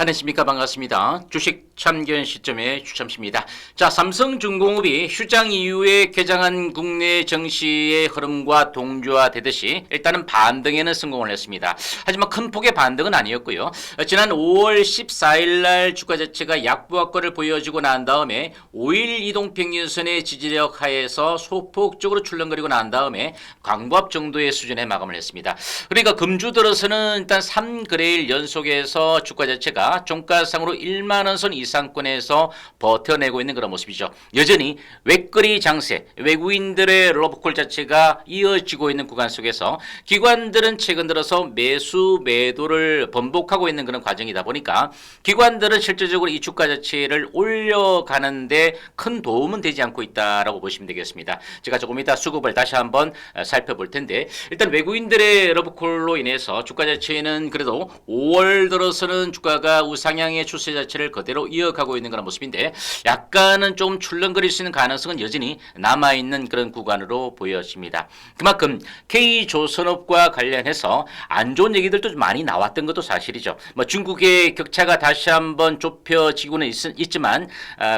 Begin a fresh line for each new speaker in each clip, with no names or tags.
안녕하십니까. 반갑습니다. 주식 참견 시점의 추첨시입니다. 자, 삼성중공업이 휴장 이후에 개장한 국내 증시의 흐름과 동조화되듯이 일단은 반등에는 성공을 했습니다. 하지만 큰 폭의 반등은 아니었고요. 지난 5월 14일 날 주가 자체가 약보합권을 보여주고 난 다음에 5일 이동평균선의 지지력 하에서 소폭적으로 출렁거리고 난 다음에 광보합 정도의 수준에 마감을 했습니다. 그러니까 금주 들어서는 일단 3거래일 연속에서 주가 자체가 종가상으로 1만원 선 이상권에서 버텨내고 있는 그런 모습이죠. 여전히 외거리 장세, 외국인들의 러브콜 자체가 이어지고 있는 구간 속에서 기관들은 최근 들어서 매수 매도를 번복하고 있는 그런 과정이다 보니까 기관들은 실질적으로 이 주가 자체를 올려가는데 큰 도움은 되지 않고 있다라고 보시면 되겠습니다. 제가 조금 이따 수급을 다시 한번 살펴볼 텐데, 일단 외국인들의 러브콜로 인해서 주가 자체는 그래도 5월 들어서는 주가가 우상향의 추세 자체를 그대로 이어가고 있는 그런 모습인데, 약간은 좀 출렁거릴 수 있는 가능성은 여전히 남아있는 그런 구간으로 보여집니다. 그만큼 K조선업과 관련해서 안 좋은 얘기들도 좀 많이 나왔던 것도 사실이죠. 뭐 중국의 격차가 다시 한번 좁혀지고는 있지만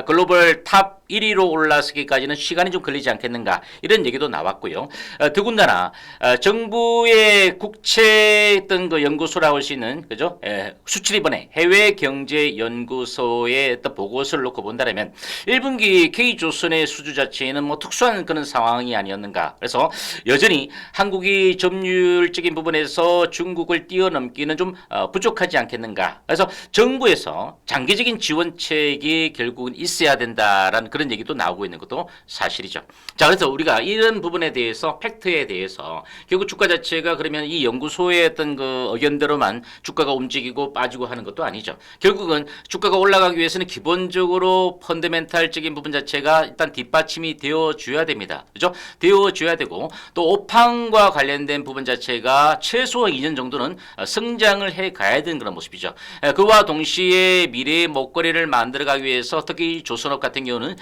글로벌 탑 1위로 올라서기까지는 시간이 좀 걸리지 않겠는가, 이런 얘기도 나왔고요. 더군다나 정부의 국채 어떤 그 연구소라고 할 수 있는, 그죠? 수출입원회 해외경제연구소의 어떤 보고서를 놓고 본다면 1분기 K조선의 수주 자체는 뭐 특수한 그런 상황이 아니었는가. 그래서 여전히 한국이 점유율적인 부분에서 중국을 뛰어넘기는 좀 부족하지 않겠는가. 그래서 정부에서 장기적인 지원책이 결국은 있어야 된다라는 그런 얘기도 나오고 있는 것도 사실이죠. 자, 그래서 우리가 이런 부분에 대해서, 팩트에 대해서 결국 주가 자체가 그러면 이 연구소의 어떤 그 의견대로만 주가가 움직이고 빠지고 하는 것도 아니죠. 결국은 주가가 올라가기 위해서는 기본적으로 펀더멘탈적인 부분 자체가 일단 뒷받침이 되어줘야 됩니다. 그죠? 되어줘야 되고, 또 오판과 관련된 부분 자체가 최소 2년 정도는 성장을 해 가야 되는 그런 모습이죠. 그와 동시에 미래의 먹거리를 만들어가기 위해서 특히 조선업 같은 경우는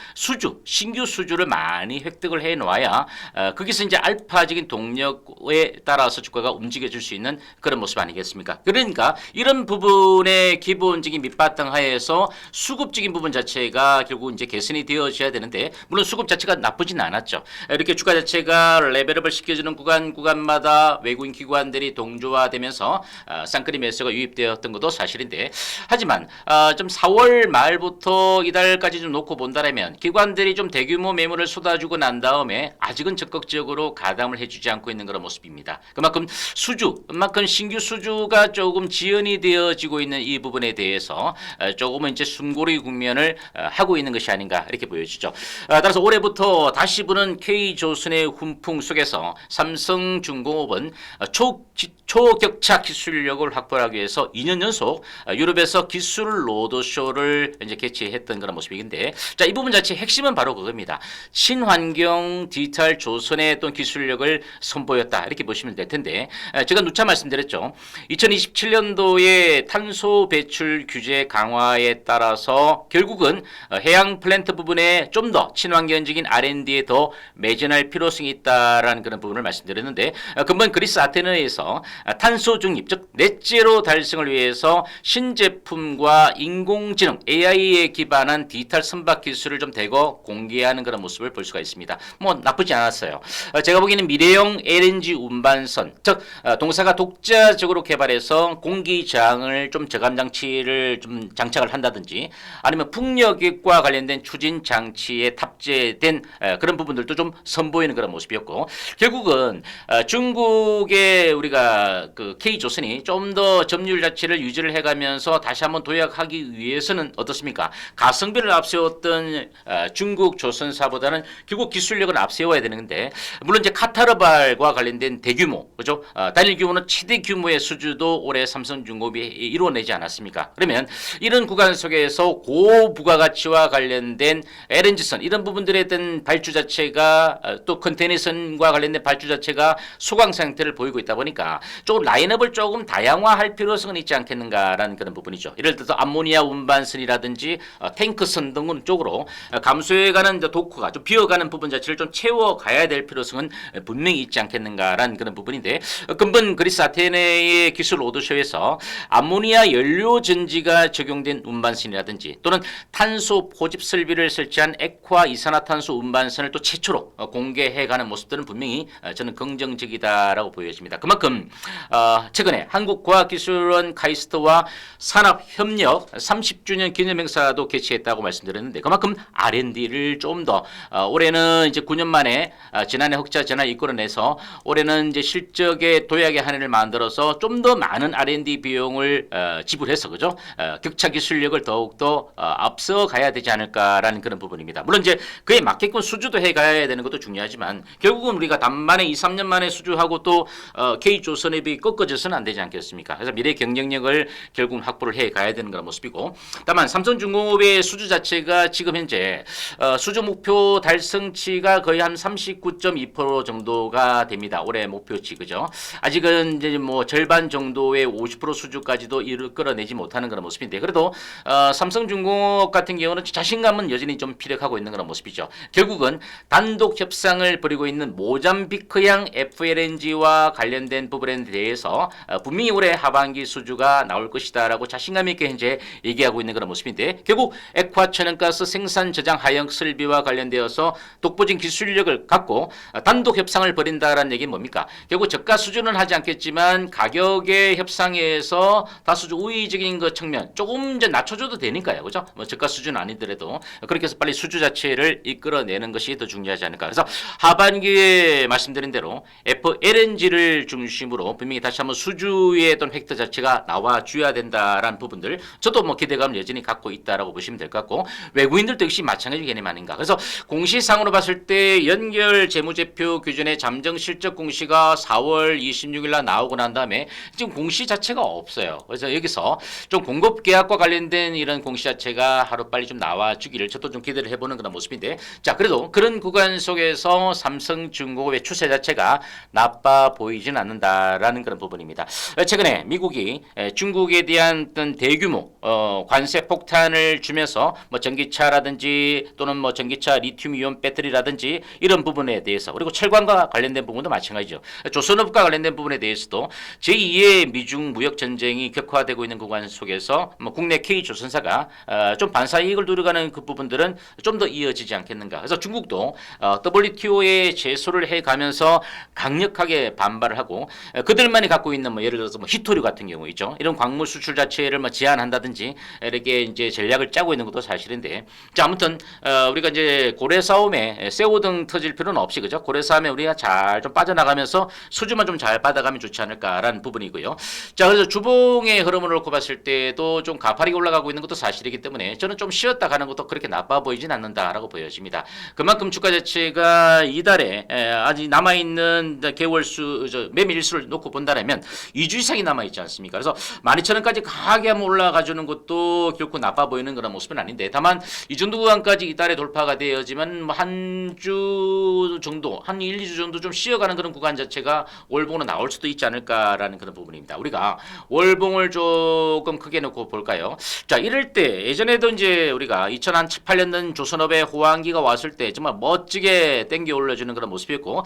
신규 수주를 많이 획득을 해 놓아야 거기서 이제 알파적인 동력에 따라서 주가가 움직여질 수 있는 그런 모습 아니겠습니까? 그러니까 이런 부분의 기본적인 밑바탕 하에서 수급적인 부분 자체가 결국 이제 개선이 되어져야 되는데, 물론 수급 자체가 나쁘진 않았죠. 이렇게 주가 자체가 레벨업을 시켜주는 구간마다 외국인 기관들이 동조화되면서 쌍끌이 매수가 유입되었던 것도 사실인데, 하지만 좀 4월 말부터 이달까지 좀 놓고 본다면 기관들이 좀 대규모 매물을 쏟아주고 난 다음에 아직은 적극적으로 가담을 해주지 않고 있는 그런 모습입니다. 그만큼 신규 수주가 조금 지연이 되어지고 있는 이 부분에 대해서 조금은 이제 숨고르기 국면을 하고 있는 것이 아닌가, 이렇게 보여지죠. 따라서 올해부터 다시 부는 K조선의 훈풍 속에서 삼성중공업은 초격차 기술력을 확보하기 위해서 2년 연속 유럽에서 기술 로드쇼를 이제 개최했던 그런 모습인데, 자, 이 부분 자체 핵심은 바로 그겁니다. 친환경 디지털 조선의 어떤 기술력을 선보였다, 이렇게 보시면 될 텐데, 제가 누차 말씀드렸죠. 2027년도에 탄소 배출 규제 강화에 따라서 결국은 해양 플랜트 부분에 좀 더 친환경적인 R&D에 더 매진할 필요성이 있다라는 그런 부분을 말씀드렸는데, 근본 그리스 아테네에서 탄소 중립, 즉 넷제로 달성을 위해서 신제품과 인공지능 AI에 기반한 디지털 선박 기술을 좀 대거 공개하는 그런 모습을 볼 수가 있습니다. 뭐 나쁘지 않았어요. 제가 보기에는 미래형 LNG 운반선, 즉 동사가 독자적으로 개발해서 공기 저항을 좀 저감 장치를 좀 장착을 한다든지, 아니면 풍력과 관련된 추진 장치에 탑재된 그런 부분들도 좀 선보이는 그런 모습이었고, 결국은 중국의 우리가 그 K조선이 좀 더 점유율 자체를 유지를 해가면서 다시 한번 도약하기 위해서는 어떻습니까? 가성비를 앞세웠던 중국 조선사보다는 결국 기술력은 앞세워야 되는데, 물론 이제 카타르발과 관련된 대규모, 그죠? 단일 규모는 최대 규모의 수주도 올해 삼성중공업이 이루어내지 않았습니까? 그러면 이런 구간 속에서 고부가가치와 관련된 LNG선, 이런 부분들에 대한 발주 자체가 또 컨테이너선과 관련된 발주 자체가 소강 상태를 보이고 있다 보니까 조금 라인업을 조금 다양화할 필요성은 있지 않겠는가라는 그런 부분이죠. 예를 들어서 암모니아 운반선이라든지 탱크선 등 쪽으로 감소해가는 이제 도크가 좀 비어가는 부분 자체를 좀 채워가야 될 필요성은 분명히 있지 않겠는가라는 그런 부분인데 근본 그리스 아테네의 기술 로드쇼에서 암모니아 연료 전지가 적용된 운반선이라든지 또는 탄소 포집 설비를 설치한 액화 이산화탄소 운반선을 또 최초로 공개해가는 모습들은 분명히 저는 긍정적이다라고 보여집니다. 그만큼 최근에 한국과학기술원 카이스트와 산업협력 30주년 기념행사도 개최했다고 말씀드렸는데 그만큼 R&D를 좀 더 올해는 이제 9년 만에 지난해 흑자 전환 이끌어내서 올해는 이제 실적의 도약의 한 해를 만들어서 좀 더 많은 R&D 비용을 지불해서 그죠? 격차 기술력을 더욱더 앞서 가야 되지 않을까라는 그런 부분입니다. 물론 이제 그에 맞게끔 수주도 해 가야 되는 것도 중요하지만 결국은 우리가 단만에 2, 3년 만에 수주하고 또 K조선에 비해 꺾어져서는 안 되지 않겠습니까? 그래서 미래 경쟁력을 결국은 확보를 해 가야 되는 그런 모습이고 다만 삼성중공업의 수주 자체가 지금 현재 수주 목표 달성치가 거의 한 39.2% 정도가 됩니다. 올해 목표치 그죠? 아직은 이제 뭐 절반 정도의 50% 수주까지도 끌어내지 못하는 그런 모습인데 그래도 삼성중공업 같은 경우는 자신감은 여전히 좀 피력하고 있는 그런 모습이죠. 결국은 단독 협상을 벌이고 있는 모잠비크양 FLNG와 관련된 부분에 대해서 분명히 올해 하반기 수주가 나올 것이다라고 자신감 있게 현재 얘기하고 있는 그런 모습인데 결국 액화천연가스 생산 저장 하역 설비와 관련되어서 독보적인 기술력을 갖고 단독 협상을 벌인다라는 얘기는 뭡니까? 결국 저가 수주는 하지 않겠지만 가격의 협상에서 다소좀 우위적인 그 측면 조금 이제 낮춰줘도 되니까요, 그죠? 뭐 저가 수주는 아니더라도 그렇게 해서 빨리 수주 자체를 이끌어내는 것이 더 중요하지 않을까. 그래서 하반기에 말씀드린 대로 FLNG를 중심으로 분명히 다시 한번 수주의 어떤 획터 자체가 나와줘야 된다라는 부분들 저도 뭐 기대감을 여전히 갖고 있다라고 보시면 될 것 같고 외국인들도 역시 마찬가지 개념 아닌가. 그래서 공시상으로 봤을 때 연결 재무제표 규준의 잠정 실적 공시가 4월 26일 날 나오고 난 다음에 지금 공시 자체가 없어요. 그래서 여기서 좀 공급 계약과 관련된 이런 공시 자체가 하루빨리 좀 나와주기를 저도 좀 기대를 해보는 그런 모습인데 자 그래도 그런 구간 속에서 삼성중공업의 추세 자체가 나빠 보이진 않는다라는 그런 부분입니다. 최근에 미국이 중국에 대한 어떤 대규모 관세 폭탄을 주면서 뭐 전기차라든지 또는 뭐 전기차 리튬이온 배터리라든지 이런 부분에 대해서 그리고 철강과 관련된 부분도 마찬가지죠. 조선업과 관련된 부분에 대해서도 제2의 미중 무역 전쟁이 격화되고 있는 구간 속에서 뭐 국내 K조선사가 좀 반사 이익을 누려가는 그 부분들은 좀 더 이어지지 않겠는가. 그래서 중국도 WTO에 제소를 해가면서 강력하게 반발을 하고 그들만이 갖고 있는 뭐 예를 들어서 뭐 히토류 같은 경우 있죠. 이런 광물 수출 자체를 뭐 제한한다든지 이렇게 이제 전략을 짜고 있는 것도 사실인데 자 아무튼 우리가 이제 고래 싸움에 쇠고등 터질 필요는 없이 그죠. 고래 싸움에 우리가 잘 좀 빠져나가면서 수주만 좀 잘 받아가면 좋지 않을까라는 부분이고요. 자 그래서 주봉의 흐름을 놓고 봤을 때도 좀 가파르게 올라가고 있는 것도 사실이기 때문에 저는 좀 쉬었다 가는 것도 그렇게 나빠 보이진 않는다라고 보여집니다. 그만큼 주가 자체가 이달에 아직 남아있는 개월수 매밀일수를 놓고 본다면 2주 이상이 남아있지 않습니까? 그래서 12,000원까지 강하게 한번 올라가주는 것도 결코 나빠 보이는 그런 모습은 아닌데 다만 이 정도 구간까지 이달에 돌파가 되어지만 뭐 한 주 정도 한 1, 2주 정도 좀 쉬어가는 그런 구간 자체가 월봉으로 나올 수도 있지 않을까라는 그런 부분입니다. 우리가 월봉을 조금 크게 놓고 볼까요? 자 이럴 때 예전에도 이제 우리가 2008년 조선업의 호황기가 왔을 때 정말 멋지게 땡겨 올려주는 그런 모습이었고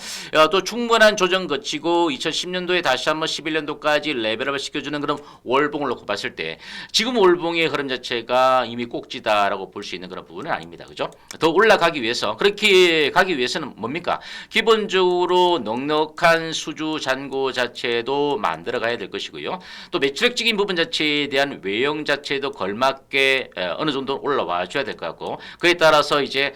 또 충분한 조정 거치고 2010년도에 다시 한번 11년도까지 레벨업을 시켜주는 그런 월봉을 놓고 봤을 때 지금 월봉의 흐름 자체가 이미 꼭지다라고 볼 수 있는 그런 부분은 아닙니다. 그죠? 더 올라가기 위해서 그렇게 가기 위해서는 뭡니까? 기본적으로 넉넉한 수주 잔고 자체도 만들어 가야 될 것이고요. 또 매출액적인 부분 자체에 대한 외형 자체도 걸맞게 어느 정도 올라와 줘야 될 것 같고 그에 따라서 이제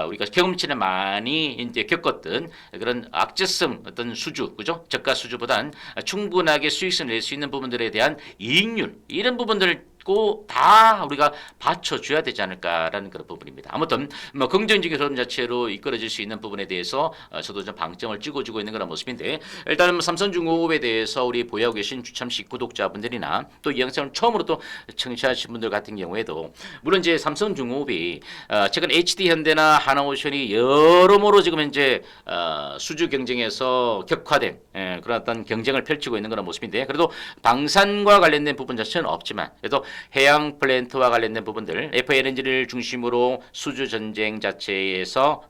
우리가 경험치를 많이 이제 겪었던 그런 악재성 어떤 수주, 그죠? 저가 수주보단 충분하게 수익성을 낼 수 있는 부분들에 대한 이익률 이런 부분들을 다 우리가 받쳐줘야 되지 않을까라는 그런 부분입니다. 아무튼 뭐 긍정적인 흐름 자체로 이끌어질 수 있는 부분에 대해서 저도 좀 방점을 찍어주고 있는 그런 모습인데 일단은 뭐 삼성중공업에 대해서 우리 보유하고 계신 주참식 구독자분들이나 또 이 영상을 처음으로 또 청취하신 분들 같은 경우에도 물론 이제 삼성중공업이 최근 HD현대나 하나오션이 여러모로 지금 현재 수주 경쟁에서 격화된 그런 어떤 경쟁을 펼치고 있는 그런 모습인데 그래도 방산과 관련된 부분 자체는 없지만 그래도 해양 플랜트와 관련된 부분들, FLNG를 중심으로 수주 전쟁 자체에서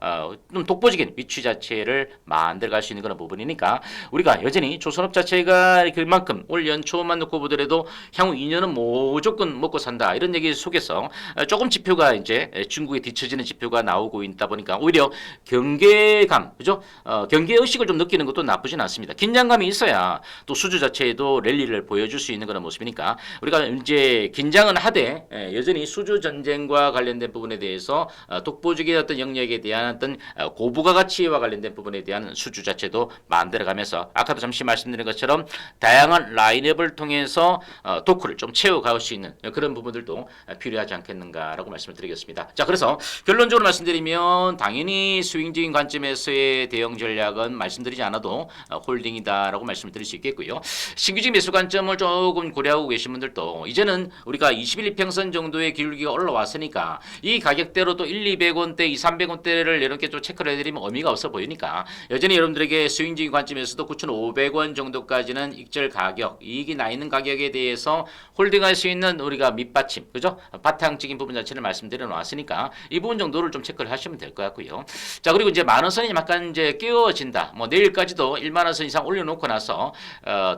좀 독보적인 위치 자체를 만들어갈 수 있는 그런 부분이니까 우리가 여전히 조선업 자체가 그만큼 올 연초만 놓고 보더라도 향후 2년은 무조건 먹고 산다 이런 얘기 속에서 조금 지표가 이제 중국에 뒤처지는 지표가 나오고 있다 보니까 오히려 경계감, 그죠? 경계 의식을 좀 느끼는 것도 나쁘진 않습니다. 긴장감이 있어야 또 수주 자체에도 랠리를 보여줄 수 있는 그런 모습이니까 우리가 이제 긴장은 하되 여전히 수주 전쟁과 관련된 부분에 대해서 독보적인 어떤 영역에 대한 어떤 고부가 가치와 관련된 부분에 대한 수주 자체도 만들어가면서 아까도 잠시 말씀드린 것처럼 다양한 라인업을 통해서 토크를 좀 채워갈 수 있는 그런 부분들도 필요하지 않겠는가라고 말씀을 드리겠습니다. 자, 그래서 결론적으로 말씀드리면 당연히 스윙적인 관점에서의 대응 전략은 말씀드리지 않아도 홀딩이다라고 말씀을 드릴 수 있겠고요. 신규직 매수 관점을 조금 고려하고 계신 분들도 이제는 우리가 21 이평선 정도의 기울기가 올라왔으니까 이 가격대로 또 1, 200원대, 2, 300원대를 이렇게 좀 체크를 해드리면 의미가 없어 보이니까 여전히 여러분들에게 스윙적인 관점에서도 9,500원 정도까지는 익절 가격, 이익이 나 있는 가격에 대해서 홀딩할 수 있는 우리가 밑받침, 그죠? 바탕적인 부분 자체를 말씀드려 놨으니까 이 부분 정도를 좀 체크를 하시면 될 것 같고요. 자, 그리고 이제 만원선이 약간 이제 끼워진다. 뭐 내일까지도 1만원선 이상 올려놓고 나서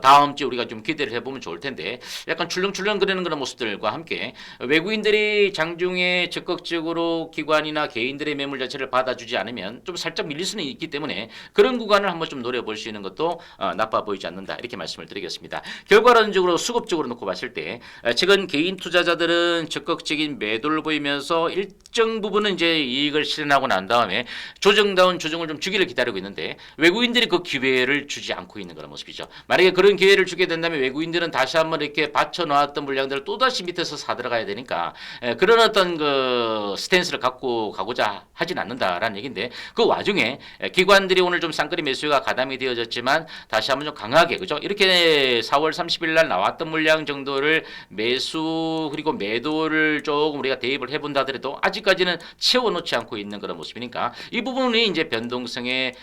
다음 주 우리가 좀 기대를 해보면 좋을 텐데 약간 출렁출렁 거리는 그런 모습들과 함께 외국인들이 장중에 적극적으로 기관이나 개인들의 매물 자체를 받아주지 않으면 좀 살짝 밀릴 수는 있기 때문에 그런 구간을 한번 좀 노려볼 수 있는 것도 나빠 보이지 않는다 이렇게 말씀을 드리겠습니다. 결과론적으로 수급적으로 놓고 봤을 때 최근 개인 투자자들은 적극적인 매도를 보이면서 일정 부분은 이제 이익을 실현하고 난 다음에 조정다운 조정을 좀 주기를 기다리고 있는데 외국인들이 그 기회를 주지 않고 있는 그런 모습이죠. 만약에 그런 기회를 주게 된다면 외국인들은 다시 한번 이렇게 받쳐놓았던 물량들을 또다시 밑에서 사들어가야 되니까 그런 어떤 그 스탠스를 갖고 가고자 하진 않는다라는 얘기인데 그 와중에 기관들이 오늘 좀 쌍끌이 매수가 가담이 되어졌지만 다시 한번 좀 강하게, 그죠? 이렇게 4월 30일 날 나왔던 물량 정도를 매수 그리고 매도를 조금 우리가 대입을 해본다 하더라도 아직까지는 채워놓지 않고 있는 그런 모습이니까 이 부분이 이제 변동성의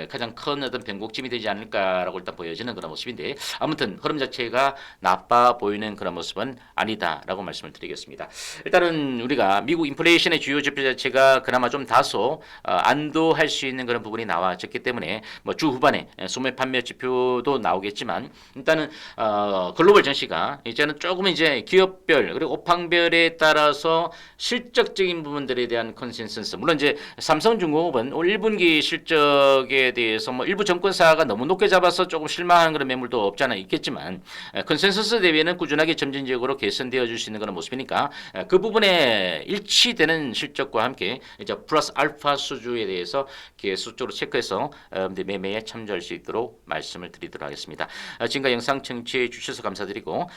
가장 큰 어떤 변곡점이 되지 않을까라고 일단 보여지는 그런 모습인데 아무튼 흐름 자체가 나빠 보이는 그런 모습은 아니다라고 말씀을 드리겠습니다. 일단은 우리가 미국 인플레이션의 주요 지표 자체가 그나마 좀 다소 안도할 수 있는 그런 부분이 나와졌기 때문에 뭐 주 후반에 소매 판매 지표도 나오겠지만 일단은 글로벌 증시가 이제는 조금 이제 기업별 그리고 업황별에 따라서 실적적인 부분들에 대한 컨센서스 물론 이제 삼성중공업은 올 1분기 실적에 대해서 뭐 일부 증권사가 너무 높게 잡아서 조금 실망한 그런 매물도 없지 않아 있겠지만 컨센서스 대비에는 꾸준하게 점진적으로 개선되어 줄 수 있는 그런 모습이니까 그 부분에 일치되는 실적과 함께 이제 플러스 알파 수주에 대해서 계속적으로 체크해서 매매에 참조할 수 있도록 말씀을 드리도록 하겠습니다. 지금까지 영상 청취해 주셔서 감사드리고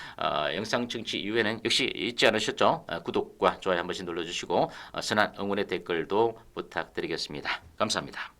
영상 청취 이후에는 역시 잊지 않으셨죠? 구독과 좋아요 한 번씩 눌러주시고 선한 응원의 댓글도 부탁드리겠습니다. 감사합니다.